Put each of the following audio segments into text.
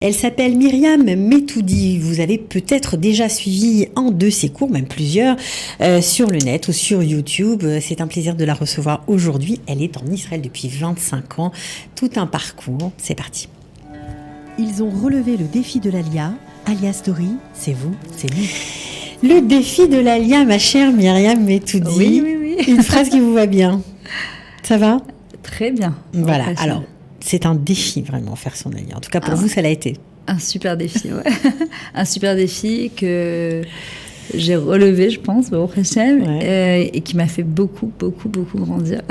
Elle s'appelle Myriam Metoudi. Vous avez peut-être déjà suivi un de ses cours, même plusieurs, sur le net ou sur YouTube. C'est un plaisir de la recevoir aujourd'hui. Elle est en Israël depuis 25 ans. Tout un parcours. C'est parti. Ils ont relevé le défi de l'Alia. Alia Story, c'est vous, c'est lui. Le défi de l'Alia, ma chère Myriam Metoudi. Oui. Une phrase qui vous va bien. Ça va ? Très bien. Voilà, alors... C'est un défi vraiment faire son Alia. En tout cas pour vous ça l'a été. Un super défi, ouais. Un super défi que j'ai relevé, je pense, au Hashem, et qui m'a fait beaucoup grandir.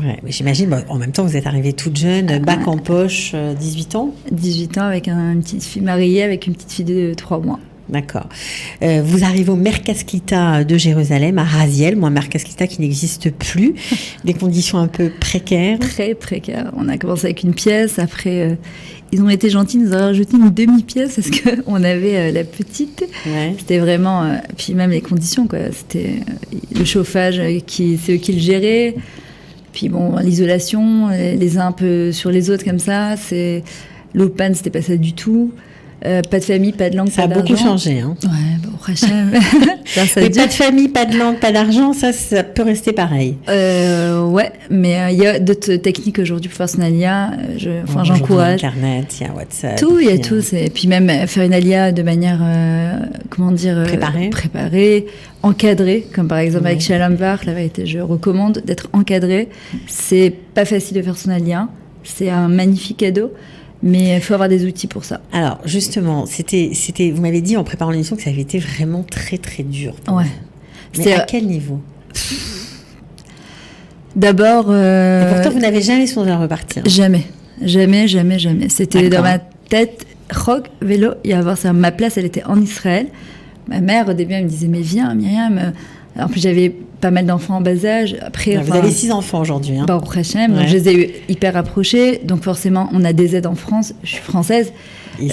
Ouais, mais j'imagine, en même temps vous êtes arrivée toute jeune, bac en poche, 18 ans. 18 ans avec une petite fille mariée, avec une petite fille de 3 mois. D'accord. Vous arrivez au Merkaz Klita de Jérusalem, à Raziel, Merkaz Klita qui n'existe plus, des conditions un peu précaires. Très précaires. On a commencé avec une pièce, après ils ont été gentils, ils nous ont rajouté une demi-pièce parce qu'on avait la petite. Ouais. C'était vraiment... puis même les conditions, quoi. C'était le chauffage, c'est eux qui le géraient. Puis bon, l'isolation, les uns un peu sur les autres comme ça. L'eau de panne, c'était pas ça du tout. Pas de famille, pas de langue, pas d'argent. Ça a beaucoup changé, hein. Ouais, bon, Rachel. Mais pas de famille, pas de langue, pas d'argent, ça peut rester pareil. Ouais, mais il y a d'autres techniques aujourd'hui pour faire son Alia. J'encourage. Il y a Internet, il y a WhatsApp. Tout, il y a tout. Et puis même faire une Alia de manière, préparée, encadrée, comme par exemple avec Shalom Vark, la vérité, je recommande d'être encadré. C'est pas facile de faire son Alia. C'est un magnifique cadeau. Mais il faut avoir des outils pour ça. Alors, justement, vous m'avez dit en préparant l'émission que ça avait été vraiment très, très dur. Ouais. Mais à quel niveau ? D'abord... Et pourtant, vous n'avez jamais songé à repartir. Jamais. C'était dans ma tête, rock, vélo, et avoir ça. Ma place, elle était en Israël. Ma mère, au début, elle me disait, mais viens, Myriam. En plus, j'avais pas mal d'enfants en bas âge. Après, vous avez 6 enfants aujourd'hui. Hein. Au Hachem, donc je les ai eu hyper rapprochés. Donc forcément, on a des aides en France. Je suis française. Au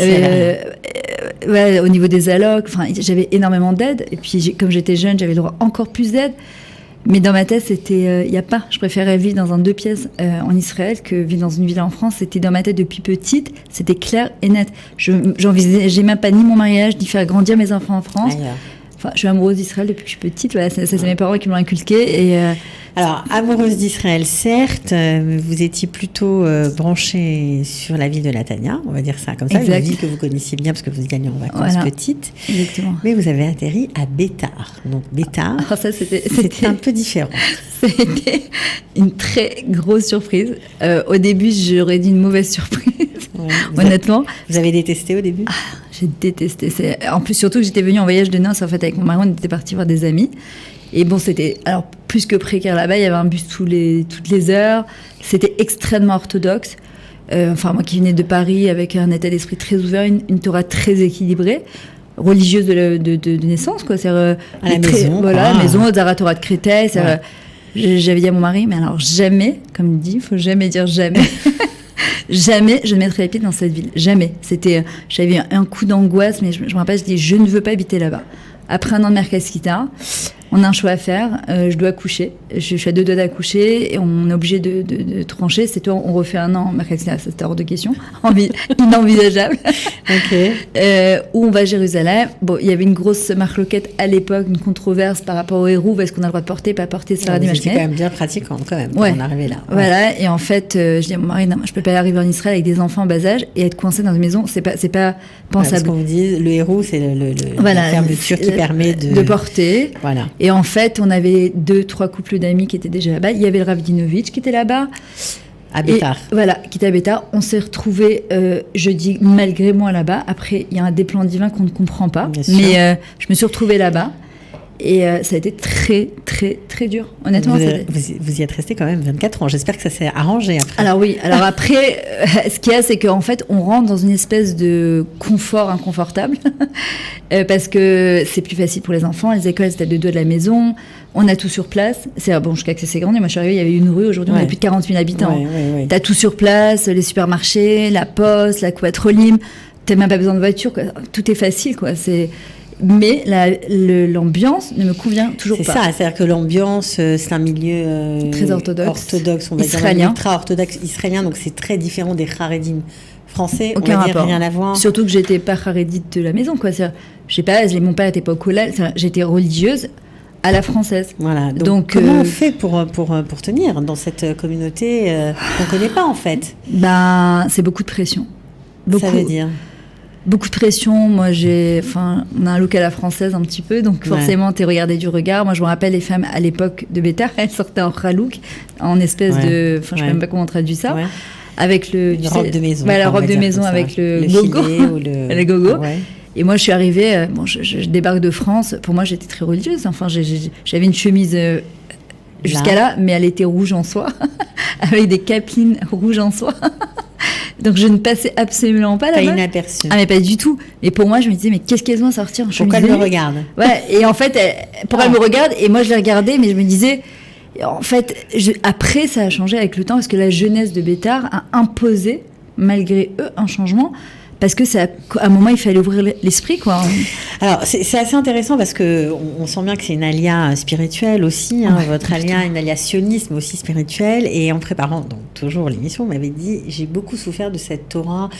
niveau des allocs, j'avais énormément d'aides. Et puis, comme j'étais jeune, j'avais le droit à encore plus d'aides. Mais dans ma tête, c'était... Il n'y a pas. Je préférais vivre dans un 2 pièces en Israël que vivre dans une villa en France. C'était dans ma tête depuis petite. C'était clair et net. J'envisageais même pas ni mon mariage, ni faire grandir mes enfants en France. Je suis amoureuse d'Israël depuis que je suis petite. Voilà, c'est mes parents qui m'ont inculqué. Alors, amoureuse d'Israël, certes, vous étiez plutôt branchée sur la ville de Netanya, on va dire ça comme ça, une ville que vous connaissiez bien parce que vous y alliez en vacances petites. Exactement. Mais vous avez atterri à Bétar. Donc, Bétar, c'était un peu différent. C'était une très grosse surprise. Au début, j'aurais dit une mauvaise surprise, honnêtement. Vous avez détesté au début ? J'ai détesté. En plus, surtout que j'étais venue en voyage de noces, en fait, avec mon mari, on était partis voir des amis. Et bon, c'était plus que précaire là-bas, il y avait un bus toutes les heures. C'était extrêmement orthodoxe. Moi qui venais de Paris avec un état d'esprit très ouvert, une Torah très équilibrée, religieuse de naissance, quoi. C'est à la maison. Voilà, la maison, Zara Torah de Créteil. J'avais dit à mon mari, mais alors jamais, comme il dit, il faut jamais dire jamais. Jamais je ne mettrai les pieds dans cette ville. Jamais. J'avais un coup d'angoisse, mais je me rappelle, je dis, je ne veux pas habiter là-bas. Après un an de Merkaz Klita, on a un choix à faire. Je dois accoucher. Je suis à 2 doigts d'accoucher et on est obligé de trancher. C'est toi, on refait un an Merkaz Klita, c'était hors de question. Inenvisageable. Où on va à Jérusalem. Bon, il y avait une grosse marloquette à l'époque, une controverse par rapport au héros. Est-ce qu'on a le droit de porter, pas porter Sarah Dimashnet. C'est quand même bien pratiquant, quand même, pour en arriver là. Voilà. Et en fait, je dis à mon mari, non, je peux pas arriver en Israël avec des enfants en bas âge et être coincé dans une maison. C'est pas pensable. Parce qu'on vous dit, le héros, c'est la fermeture qui permet de porter. Voilà. Et en fait, on avait 2-3 couples d'amis qui étaient déjà là-bas. Il y avait le Rav Dinovitch qui était là-bas. À Bétar. Qui était à Bétar. On s'est retrouvés, je dis, malgré moi là-bas. Après, il y a des plans divins qu'on ne comprend pas. Mais je me suis retrouvée là-bas. Et ça a été très, très, très dur. Honnêtement, vous y êtes resté quand même 24 ans. J'espère que ça s'est arrangé après. Alors oui. Alors après, ce qu'il y a, c'est qu'en fait, on rentre dans une espèce de confort inconfortable. Parce que c'est plus facile pour les enfants. Les écoles, c'était à 2 doigts de la maison. On a tout sur place. Jusqu'à que c'est grandi. Moi, je suis arrivée, il y avait une rue. Aujourd'hui, on a plus de 40 000 habitants. T'as tout sur place. Les supermarchés, la poste, la Quatrolim. T'as même pas besoin de voiture, quoi. Tout est facile, quoi. Mais l'ambiance ne me convient toujours pas. C'est ça, c'est-à-dire que l'ambiance, c'est un milieu très orthodoxe, on va israélien. Dire ultra-orthodoxe israélien, donc c'est très différent des Haredim français, aucun on va dire, rapport. rien à voir. Surtout que j'étais pas harédite de la maison, quoi. Je sais pas, mon père était pas au collège, j'étais religieuse à la française. Voilà. Donc comment on fait pour tenir dans cette communauté qu'on connaît pas en fait? Ben, c'est beaucoup de pression. Ça veut dire beaucoup de pression. Moi, on a un look à la française un petit peu, donc forcément, t'es regardé du regard. Moi, je me rappelle les femmes à l'époque de Bétard, elles sortaient en ralouk, en espèce de, je sais même pas comment on traduit ça. Ouais. Avec une robe de maison. La robe de maison avec le gogo. Le gogo. Ouais. Et moi, je suis arrivée, je débarque de France. Pour moi, j'étais très religieuse. Enfin, j'avais une chemise jusqu'à là, mais elle était rouge en soie, avec des capines rouges en soie. Donc, je ne passais absolument pas là-bas. Pas inaperçue. Ah, mais pas du tout. Et pour moi, je me disais, mais qu'est-ce qu'elles vont sortir en chemise? Pourquoi elle me regarde? Ouais, et en fait, elle me regarde, et moi, je les regardais, mais je me disais... En fait, après, ça a changé avec le temps parce que la jeunesse de Bétard a imposé, malgré eux, un changement. Parce que à un moment, il fallait ouvrir l'esprit, quoi. Alors, c'est assez intéressant parce que on sent bien que c'est une alia spirituelle aussi, hein, votre alia, une alia sionisme aussi spirituelle. Et en préparant donc toujours l'émission, on m'avait dit, j'ai beaucoup souffert de cette Torah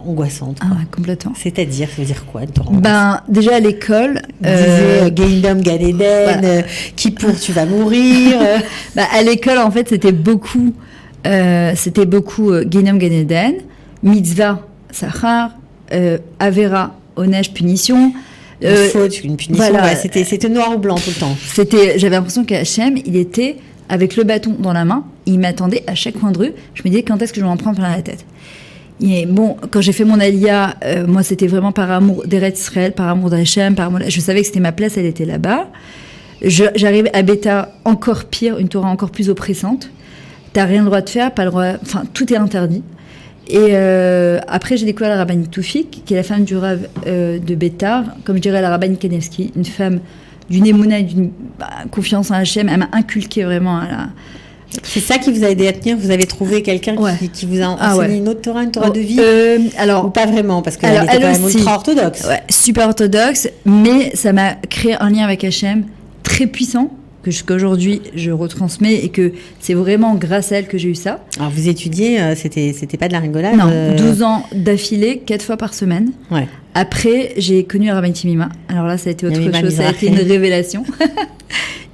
angoissante. Quoi. Ah ouais, complètement. C'est-à-dire, ça veut dire quoi, une Torah angoissante? Déjà à l'école, Gehinom Gan Eden, voilà. Kippour, tu vas mourir. À l'école, en fait, c'était beaucoup Gehinom Gan Eden. Mitzvah, Sachar, Avera, Onesh, punition. Une faute, une punition, voilà. C'était noir ou blanc tout le temps. J'avais l'impression qu'Hachem, il était avec le bâton dans la main, il m'attendait à chaque coin de rue. Je me disais, quand est-ce que je vais en prendre plein la tête? Et bon, quand j'ai fait mon alia, moi, c'était vraiment par amour d'Eretz Israël, par amour d'Hachem, je savais que c'était ma place, elle était là-bas. J'arrive à Bétard, encore pire, une Torah encore plus oppressante. T'as rien le droit de faire, pas le droit... Enfin, tout est interdit. Et après, j'ai découvert la rabbinite Toufik, qui est la femme du Rav de Bétard, comme je dirais la rabbinite Kanevski, une femme d'une émouna et d'une confiance en Hachem. Elle m'a inculqué vraiment à la... C'est ça qui vous a aidé à tenir? Vous avez trouvé quelqu'un qui vous a enseigné une autre Torah, une Torah de vie? Ou pas vraiment, parce qu'elle était quand même ultra orthodoxe. Ouais, super orthodoxe, mais ça m'a créé un lien avec Hachem très puissant, qu'aujourd'hui je retransmets, et que c'est vraiment grâce à elle que j'ai eu ça. Alors vous étudiez, c'était pas de la rigolade? Non, 12 ans d'affilée, 4 fois par semaine. Ouais. Après, j'ai connu la rabbinite Mima. Alors là, ça a été autre chose, ça a été une révélation.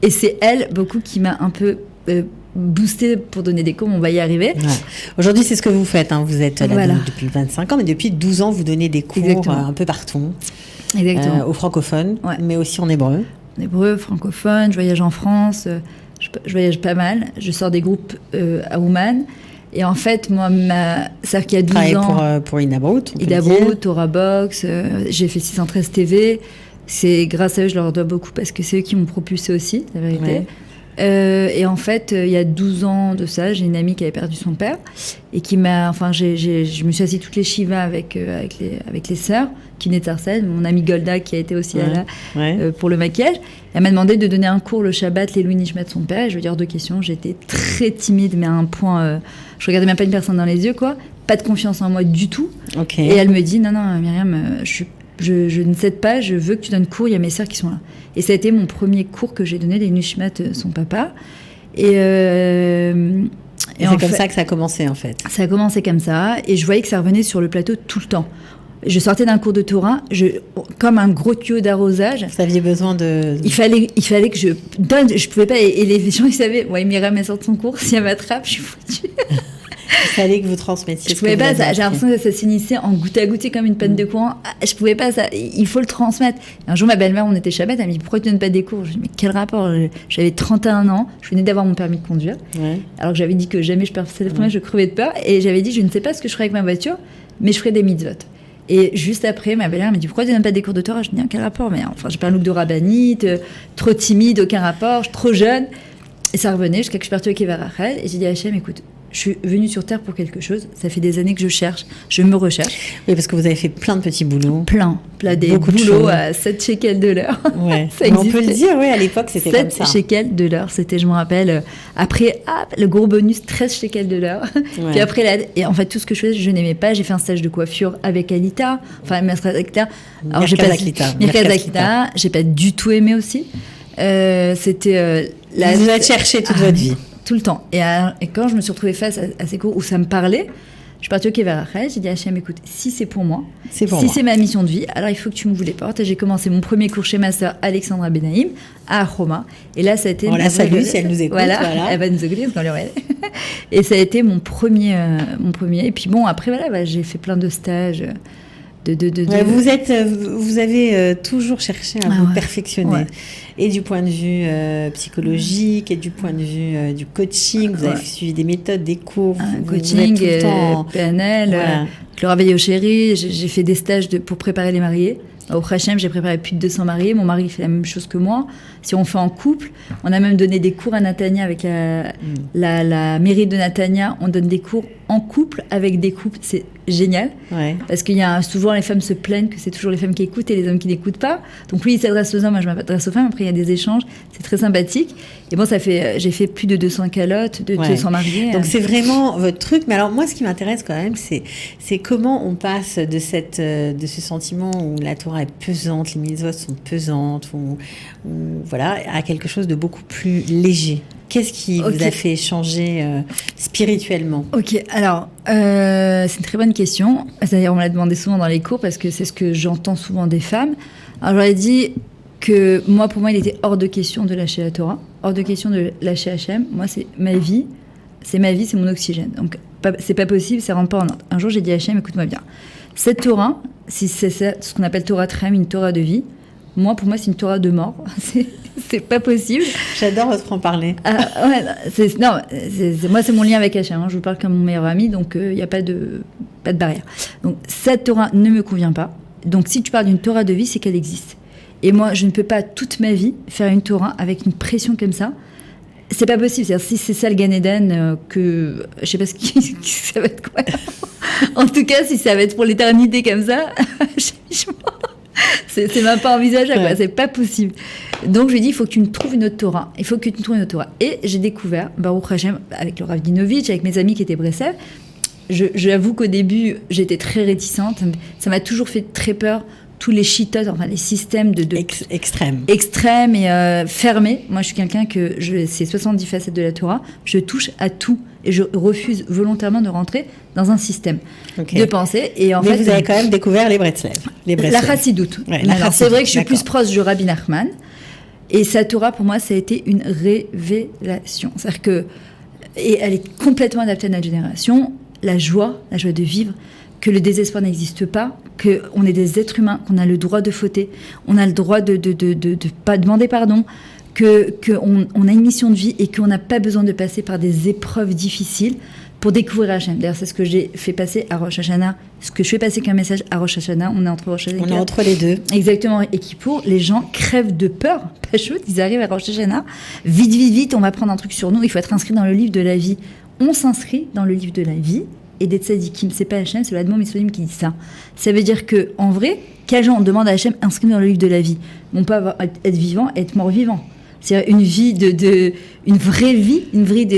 Et c'est elle, beaucoup, qui m'a un peu boosté pour donner des cours, on va y arriver. Ouais. Aujourd'hui, c'est ce que vous faites, hein. Vous êtes là depuis 25 ans, mais depuis 12 ans, vous donnez des cours un peu partout. Exactement. Aux francophones, mais aussi en hébreu. En hébreu, francophone, je voyage en France, je voyage pas mal, je sors des groupes à Ouman. Et en fait, moi, c'est-à-dire qu'il y a 12 ans... pour Inabrut, Torah Box, j'ai fait 613 TV. C'est grâce à eux, je leur dois beaucoup, parce que c'est eux qui m'ont propulsé aussi, la vérité. Ouais. Et en fait, il y a 12 ans de ça, j'ai une amie qui avait perdu son père et qui m'a... Enfin, je me suis assise toutes les Shiva avec les sœurs qui venaient de Sarcelles, mon amie Golda qui a été aussi là pour le maquillage. Elle m'a demandé de donner un cours le Shabbat, les Louis Nishmat de son père. Et je veux dire 2 questions. J'étais très timide, mais à un point... je regardais même pas une personne dans les yeux, quoi. Pas de confiance en moi du tout. Okay. Et elle me dit, non, Myriam, je ne cède pas, je veux que tu donnes cours, il y a mes sœurs qui sont là. Et ça a été mon premier cours que j'ai donné, les Nishmat, son papa. Et c'est comme ça que ça a commencé, en fait. Ça a commencé comme ça, et je voyais que ça revenait sur le plateau tout le temps. Je sortais d'un cours de Torah, comme un gros tuyau d'arrosage. Vous aviez besoin de... Il fallait que je donne, je pouvais pas, et les gens, ils savaient, Myriam, elle sort de son cours, si elle m'attrape, je suis foutue. Il fallait que vous transmettiez. Je pouvais pas, j'ai l'impression que ça s'initiait en goutte à goutte comme une panne de courant. Je pouvais pas, ça, il faut le transmettre. Et un jour, ma belle-mère, on était Shabbat, elle me dit, pourquoi tu donnes pas des cours? Je dis, mais quel rapport? J'avais 31 ans, je venais d'avoir mon permis de conduire. Ouais. Alors que j'avais dit que jamais je passais le premier, je crevais de peur. Et j'avais dit, je ne sais pas ce que je ferais avec ma voiture, mais je ferais des mitzvot. Et juste après, ma belle-mère m'a dit, pourquoi tu donnes pas des cours de Torah? Je dis, quel rapport? Mais enfin, j'ai pas un look de rabbinite, trop timide, aucun rapport, je suis trop jeune. Et ça revenait jusqu'à que je suis partie avec Eva Rachel. Et j'ai dit à Hachem, écoute, je suis venue sur Terre pour quelque chose. Ça fait des années que je me recherche. Oui, parce que vous avez fait plein de petits boulots. Plein des boulots à 7 shekels de l'heure. Ouais. On peut le dire, oui, à l'époque, c'était comme ça. 7 shekels de l'heure, c'était, je me rappelle, après, le gros bonus, 13 shekels de l'heure. Ouais. Puis après, et en fait, tout ce que je faisais, je n'aimais pas. J'ai fait un stage de coiffure avec Alita, enfin, Merkaz Akita. Alors, Merkaz Akita, j'ai pas du tout aimé aussi. C'était... vous avez cherché toute votre vie. Tout le temps. Et quand je me suis retrouvée face à ces cours où ça me parlait, Je suis partie au Kever Rachel, j'ai dit à Hachem, écoute, si c'est pour moi, C'est pour si moi. c'est ma mission de vie, alors il faut que tu m'ouvres les portes. Et j'ai commencé mon premier cours chez ma sœur Alexandra Benaïm à Roma. Et là, ça a été... On la salue si elle nous écoute. Voilà, voilà. elle va nous écouter parce qu'on l'aurait. Et ça a été mon premier. Et puis bon, après, voilà, j'ai fait plein de stages. Ouais, vous avez toujours cherché à vous perfectionner. Ouais. Et du point de vue psychologique, et du point de vue du coaching. Vous avez suivi des méthodes, des cours. Coaching, tout le temps... PNL, Voilà. le réveil au chéri. J'ai fait des stages pour préparer les mariés. Au Hachem, j'ai préparé plus de 200 mariés. Mon mari fait la même chose que moi. Si on fait en couple, on a même donné des cours à Natania avec la mairie de Natania. On donne des cours en couple avec des couples. C'est génial. Ouais. Parce qu'il y a souvent les femmes se plaignent que c'est toujours les femmes qui écoutent et les hommes qui n'écoutent pas. Donc lui, il s'adresse aux hommes, moi je m'adresse aux femmes. Après, il y a des échanges. C'est très sympathique. Et bon, j'ai fait plus de 200 calottes, 200 mariés. Donc c'est vraiment votre truc. Mais alors moi, ce qui m'intéresse quand même, c'est comment on passe de ce sentiment où la Torah est pesante, les mitzvot sont pesantes, voilà, à quelque chose de beaucoup plus léger. Qu'est-ce qui vous a fait changer spirituellement ? Ok, alors, c'est une très bonne question. C'est-à-dire, on me l'a demandé souvent dans les cours parce que c'est ce que j'entends souvent des femmes. Alors, j'aurais dit que pour moi, il était hors de question de lâcher la Torah, hors de question de lâcher Hachem. Moi, c'est ma vie, c'est mon oxygène. Donc, c'est pas possible, ça rentre pas en ordre. Un jour, j'ai dit à Hachem, écoute-moi bien. Cette Torah, si c'est ce qu'on appelle Torah Trem, une Torah de vie, pour moi, c'est une Torah de mort. C'est pas possible. J'adore votre franc-parler. Moi, c'est mon lien avec Hachem. Je vous parle comme mon meilleur ami, donc il n'y a pas de barrière. Donc, cette Torah ne me convient pas. Donc, si tu parles d'une Torah de vie, c'est qu'elle existe. Et moi, je ne peux pas toute ma vie faire une Torah avec une pression comme ça. C'est pas possible. C'est-à-dire, si c'est ça le Gan Eden, que je sais pas ça va être quoi. En tout cas, si ça va être pour l'éternité comme ça, c'est même pas envisageable, quoi. C'est pas possible. Donc je lui ai dit, il faut que tu me trouves une autre Torah. Et j'ai découvert, Baruch Hashem, avec le Rav Dinovitch, avec mes amis qui étaient Breslev. J'avoue qu'au début, j'étais très réticente. Ça m'a toujours fait très peur, tous les shittot, enfin les systèmes extrêmes et fermés. Moi, je suis quelqu'un c'est 70 facettes de la Torah. Je touche à tout et je refuse volontairement de rentrer dans un système de pensée. Et Mais vous avez quand même découvert les Breslev. La Chassidoute. Ouais, c'est vrai que je suis plus proche du Rabbi Nachman. Et sa Torah, pour moi, ça a été une révélation. C'est-à-dire que, et elle est complètement adaptée à notre génération. La joie de vivre, que le désespoir n'existe pas, qu'on est des êtres humains, qu'on a le droit de fauter, on a le droit de pas demander pardon, qu'on a une mission de vie et qu'on n'a pas besoin de passer par des épreuves difficiles pour découvrir Hachem. D'ailleurs, c'est ce que j'ai fait passer à Rosh Hashanah, ce que je fais passer qu'un message à Rosh Hashanah. On est entre Rosh Hashanah. On est entre les deux. Exactement. Et Kippour, les gens crèvent de peur. Pas chaud, ils arrivent à Rosh Hashanah. Vite, on va prendre un truc sur nous. Il faut être inscrit dans le livre de la vie. On s'inscrit dans le livre de la vie. Et des tzadikim, c'est pas Hachem, c'est l'Admon Misraïm qui dit ça. Ça veut dire que, en vrai, quel genre on demande à Hachem inscrit dans le livre de la vie. On peut être vivant et être mort-vivant. C'est une vie une vraie vie,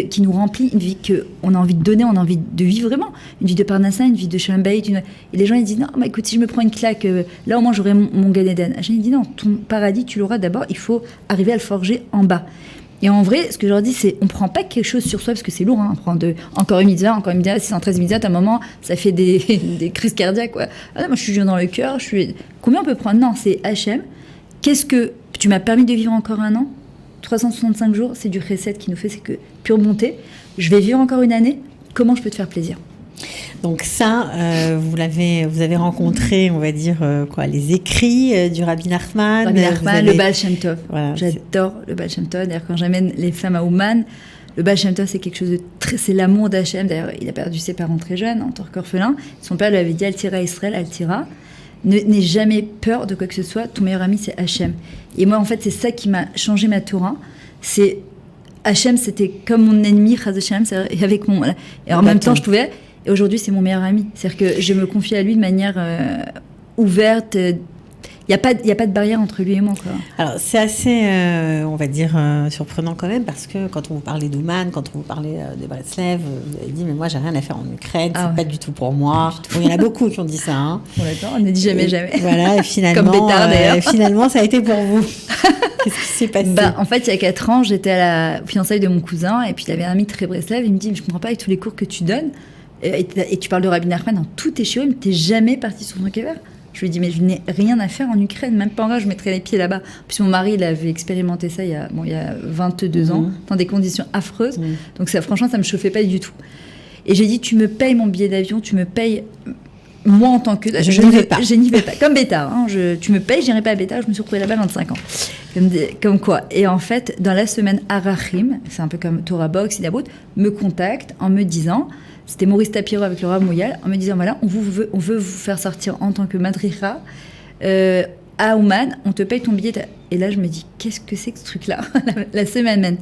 qui nous remplit, une vie qu'on a envie de donner, on a envie de vivre vraiment. Une vie de Parnassa, une vie de Shalom Bayit. Et les gens, ils disent, non, écoute, si je me prends une claque, là au moins j'aurai mon Gan Eden. Hachem, il dit, non, ton paradis, tu l'auras d'abord, il faut arriver à le forger en bas. Et en vrai, ce que je leur dis, c'est on prend pas quelque chose sur soi parce que c'est lourd. On prend encore une mitzvah, 613 mitzvahs, à un moment, ça fait des crises cardiaques. Quoi. Ah, moi, je suis dur dans le cœur. Combien on peut prendre ? Non, c'est Hachem. Qu'est-ce que tu m'as permis de vivre encore un an ? 365 jours, c'est du chesed qui nous fait, c'est que pure bonté. Je vais vivre encore une année. Comment je peux te faire plaisir ? Donc ça, vous avez rencontré, on va dire, les écrits du Rabbi Nachman. Le Baal Shem Tov. Voilà, j'adore le Baal Shem Tov. D'ailleurs, quand j'amène les femmes à Ouman, le Baal Shem Tov, c'est quelque chose de c'est l'amour d'Hachem. D'ailleurs, il a perdu ses parents très jeunes, en tant qu'orphelin. Son père lui avait dit, Altira Israël, Altira. N'aie jamais peur de quoi que ce soit. Ton meilleur ami, c'est Hachem. Et moi, en fait, c'est ça qui m'a changé ma Torah. C'est Hachem, c'était comme mon ennemi, Chaz Hachem, avec mon. Et en même temps, je pouvais. Et aujourd'hui, c'est mon meilleur ami. C'est-à-dire que je me confie à lui de manière ouverte. Il n'y a pas de barrière entre lui et moi, quoi. Alors, c'est assez, on va dire, surprenant quand même, parce que quand on vous parlait d'Ouman, quand on vous parlait des Breslev, vous avez dit, mais moi, j'ai rien à faire en Ukraine, c'est pas du tout pour moi. Bon, il y en a beaucoup qui ont dit ça. Hein. Bon, d'accord, on ne dit jamais. Voilà, et finalement, comme Bétard, d'ailleurs. Finalement, ça a été pour vous. Qu'est-ce qui s'est passé ? En fait, il y a 4 ans, j'étais à la fiançailles de mon cousin, et puis il avait un ami très Breslev, il me dit, je ne comprends pas avec tous les cours que tu donnes. Et tu parles de Rabbi Nachman dans tous tes shiurim, t'es jamais parti sur ton kever. Je lui ai dit, mais je n'ai rien à faire en Ukraine, même pas en rêve, je mettrais les pieds là-bas. Puis mon mari, il avait expérimenté ça il y a 22 ans, dans des conditions affreuses. Donc ça, franchement, ça me chauffait pas du tout. Et j'ai dit, tu me payes mon billet d'avion, tu me payes... Moi, en tant que... Je n'y vais pas. Je n'y vais pas. Comme Beta. Hein, tu me payes, je n'irai pas à Beta. Je me suis retrouvée là-bas à 25 ans. Comme quoi. Et en fait, dans la semaine, Arachim, c'est un peu comme Torah Box, Idabout, me contacte en me disant... C'était Maurice Tapiro avec le Rav Mouyal, en me disant, voilà, on veut vous faire sortir en tant que madricha à Ouman, on te paye ton billet. Et là, je me dis, qu'est-ce que c'est que ce truc-là? La semaine même.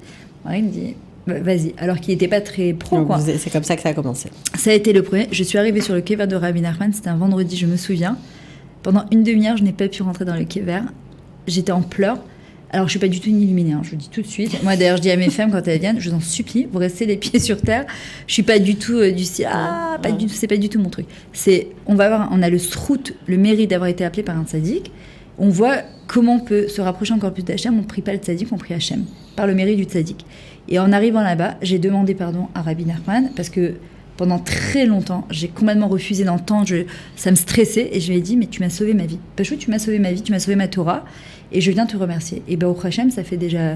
Il me dit... Vas-y, alors qu'il n'était pas très pro. Donc, quoi. C'est comme ça que ça a commencé. Ça a été le premier. Je suis arrivée sur le kever de Rabbi Nachman, c'était un vendredi, je me souviens. Pendant une demi-heure, je n'ai pas pu rentrer dans le kever. J'étais en pleurs. Alors, je ne suis pas du tout une illuminée, je vous dis tout de suite. Moi, d'ailleurs, je dis à mes femmes quand elles viennent, je vous en supplie, vous restez les pieds sur terre. Je ne suis pas du tout du style, du tout, c'est pas du tout mon truc. On a le srout, le mérite d'avoir été appelé par un tzaddik. On voit comment on peut se rapprocher encore plus d'Hachem. On ne prie pas le tzaddik, on prie Hachem, par le mérite du tzaddik. Et en arrivant là-bas, j'ai demandé pardon à Rabbi Nachman parce que pendant très longtemps, j'ai complètement refusé d'entendre, ça me stressait et je lui ai dit, mais tu m'as sauvé ma vie. Pachou, tu m'as sauvé ma vie, tu m'as sauvé ma Torah et je viens te remercier. Et au Hachem, ça fait déjà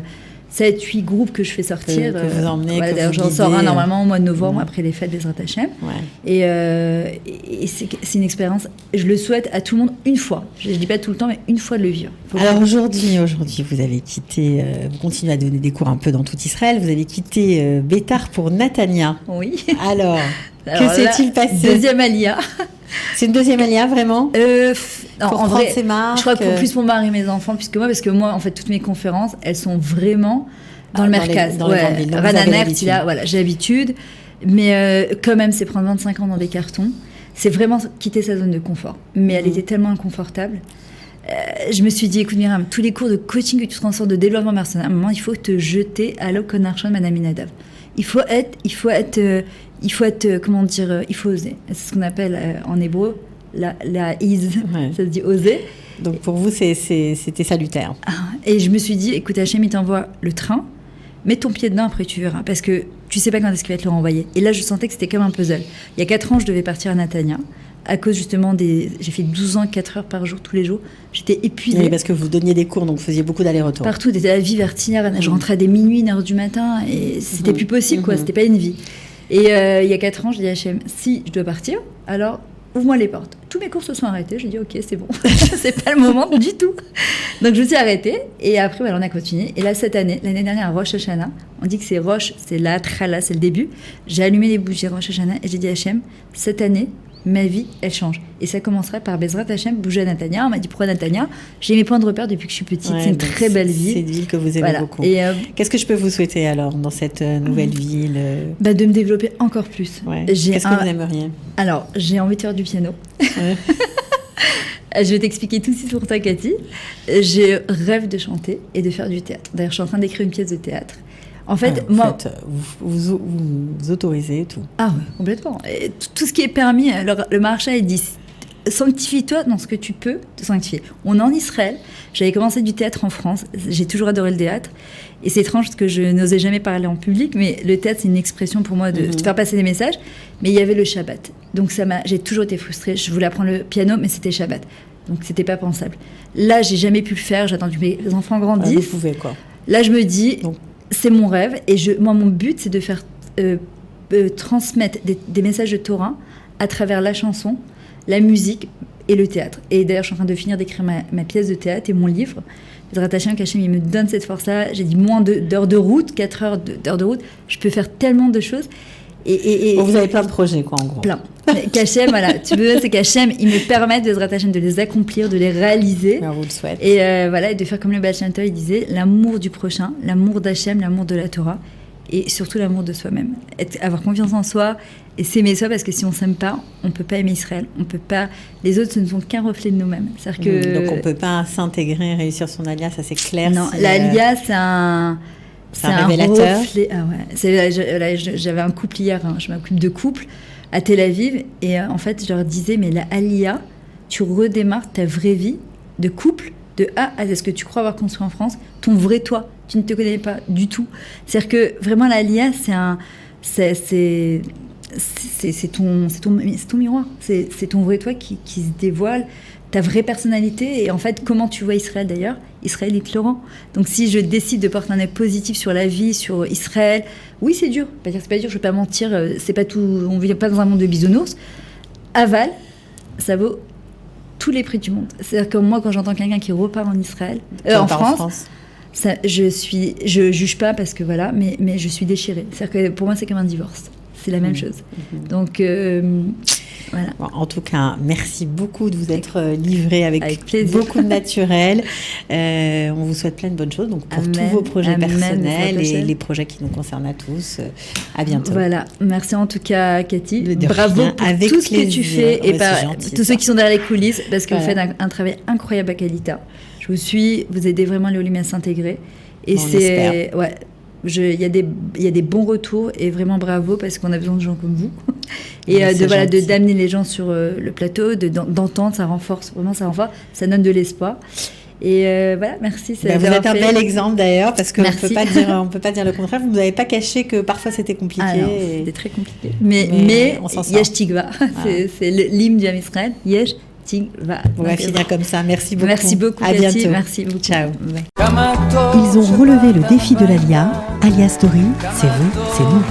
7-8 groupes que je fais sortir. Que vous emmenez, voilà, d'ailleurs, j'en sors un normalement au mois de novembre après les fêtes des Hachem. Ouais. Et c'est une expérience, je le souhaite à tout le monde une fois. Je ne dis pas tout le temps, mais une fois de le vivre. Alors aujourd'hui, vous avez quitté, vous continuez à donner des cours un peu dans tout Israël. Vous avez quitté Bétar pour Natania. Oui. Alors que s'est-il passé? Deuxième alia. C'est une deuxième alia, vraiment? Non, pour en vrai, ses marques, je crois que pour plus mon mari et mes enfants, parce que moi, en fait, toutes mes conférences, elles sont vraiment dans le mercaz. Dans les grandes villes. Voilà, j'ai l'habitude. Mais quand même, c'est prendre 25 ans dans des cartons. C'est vraiment quitter sa zone de confort. Mais elle était tellement inconfortable. Je me suis dit, écoute Myriam, tous les cours de coaching que tu transformes de développement personnel, à un moment, il faut te jeter à l'Okonarchon, Madame Inadav. Il faut oser. C'est ce qu'on appelle en hébreu la is, ça se dit oser. Donc pour vous, c'était salutaire. Et je me suis dit, écoute, Hachem, il t'envoie le train, mets ton pied dedans, après tu verras. Parce que tu sais pas quand est-ce qu'il va te le renvoyer. Et là, je sentais que c'était comme un puzzle. Il y a 4 ans, je devais partir à Natania. À cause justement j'ai fait 12 ans, 4 heures par jour, tous les jours. J'étais épuisée. Oui, parce que vous donniez des cours, donc vous faisiez beaucoup d'allers-retours. Partout, c'était la vie vertinière. Je rentrais à des minuit, 1h du matin, et c'était plus possible, quoi. C'était pas une vie. Et il y a 4 ans, je dis à Hachem, si je dois partir, alors ouvre-moi les portes. Tous mes cours se sont arrêtés. J'ai dit, ok, c'est bon. C'est pas le moment du tout. Donc je me suis arrêtée. Et après, on a continué. Et là, l'année dernière, à Rosh Hashanah, on dit que c'est Rosh, c'est la Trala, c'est le début. J'ai allumé les bougies Rosh Hashanah et j'ai dit à Hachem, cette année, ma vie, elle change. Et ça commencerait par Bezrat Hachem, bouger à Natania. On m'a dit, pourquoi Natania? J'ai mes points de repère depuis que je suis petite. C'est une très belle ville. C'est une ville que vous aimez beaucoup. Et qu'est-ce que je peux vous souhaiter alors dans cette nouvelle ville? De me développer encore plus. Qu'est-ce que vous aimeriez? Alors, j'ai envie de faire du piano. Je vais t'expliquer tout de suite pour toi, Cathy. Je rêve de chanter et de faire du théâtre. D'ailleurs, je suis en train d'écrire une pièce de théâtre. En fait, vous autorisez tout. Ah ouais, complètement. Et tout ce qui est permis, le marché dit sanctifie-toi dans ce que tu peux te sanctifier. On est en Israël. J'avais commencé du théâtre en France. J'ai toujours adoré le théâtre. Et c'est étrange parce que je n'osais jamais parler en public, mais le théâtre, c'est une expression pour moi de faire passer des messages. Mais il y avait le Shabbat. Donc j'ai toujours été frustrée. Je voulais apprendre le piano, mais c'était Shabbat. Donc c'était pas pensable. Là, j'ai jamais pu le faire. J'ai attendu que mes enfants grandissent. Vous pouvez, quoi. Là, je me dis, c'est mon rêve. Et moi, mon but, c'est de faire transmettre des messages de Torah à travers la chanson, la musique et le théâtre. Et d'ailleurs, je suis en train de finir d'écrire ma pièce de théâtre et mon livre. Hachem, il me donne cette force-là. J'ai dit moins d'heures de route, 4 heures d'heures de route. Je peux faire tellement de choses. Et vous avez plein de projets, quoi, en gros. Plein. Qu'Hachem, voilà, c'est qu'Hachem, il me permet de les accomplir, de les réaliser. On vous le souhaite. Et et de faire comme le Baal Shem Tov, il disait, l'amour du prochain, l'amour d'Hachem, l'amour de la Torah, et surtout l'amour de soi-même. Avoir confiance en soi et s'aimer soi, parce que si on s'aime pas, on peut pas aimer Israël. On peut pas. Les autres, ce ne sont qu'un reflet de nous-mêmes. C'est-à-dire que donc on peut pas s'intégrer, réussir son alia, ça c'est clair. Non, l'alia, c'est un révélateur. Reflet. Ah ouais. J'avais un couple hier, je m'occupe de couple à Tel Aviv, et en fait, je leur disais, mais la alia, tu redémarres ta vraie vie de couple de A à Z. Ce que tu crois avoir construit en France, ton vrai toi, tu ne te connais pas du tout. C'est-à-dire que vraiment, l'alia, c'est c'est ton miroir, c'est ton vrai toi qui se dévoile, ta vraie personnalité. Et en fait, comment tu vois Israël d'ailleurs? Israël, il te le rend. Donc si je décide de porter un œil positif sur la vie, sur Israël, oui, c'est dur. C'est pas dur, je vais pas mentir, c'est pas tout, on vit pas dans un monde de bisounours. Aval, ça vaut tous les prix du monde. C'est-à-dire que moi, quand j'entends quelqu'un qui repart en Israël, en France. Ça, je juge pas parce que voilà, mais je suis déchirée. C'est-à-dire que pour moi, c'est comme un divorce. C'est la même chose. Donc, voilà. Bon, en tout cas, merci beaucoup de vous être livré avec beaucoup de naturel. On vous souhaite plein de bonnes choses donc pour tous vos projets personnels et les projets qui nous concernent à tous. À bientôt. Voilà. Merci en tout cas, Cathy. Bravo pour avec tout ce que tu fais et tous ceux qui sont derrière les coulisses parce que vous faites un travail incroyable à Kalita. Je vous suis, vous aidez vraiment les Olim à s'intégrer. Et c'est... Ouais. Il y a des bons retours et vraiment bravo parce qu'on a besoin de gens comme vous et d'amener les gens sur le plateau, d'entendre, ça renforce, ça donne de l'espoir et voilà, merci. Vous êtes un bel exemple d'ailleurs parce qu'on ne peut pas dire le contraire. Vous ne nous avez pas caché que parfois c'était compliqué. Ah non, c'était très compliqué. Mais Yesh Tigva, c'est l'hymne du Ham Israël. Yesh Tigva. On va finir comme ça. Merci beaucoup. Merci beaucoup. À bientôt. Merci beaucoup. Ciao. Ouais. Ils ont relevé le défi de l'Alia. Alia Story, c'est vous, c'est nous.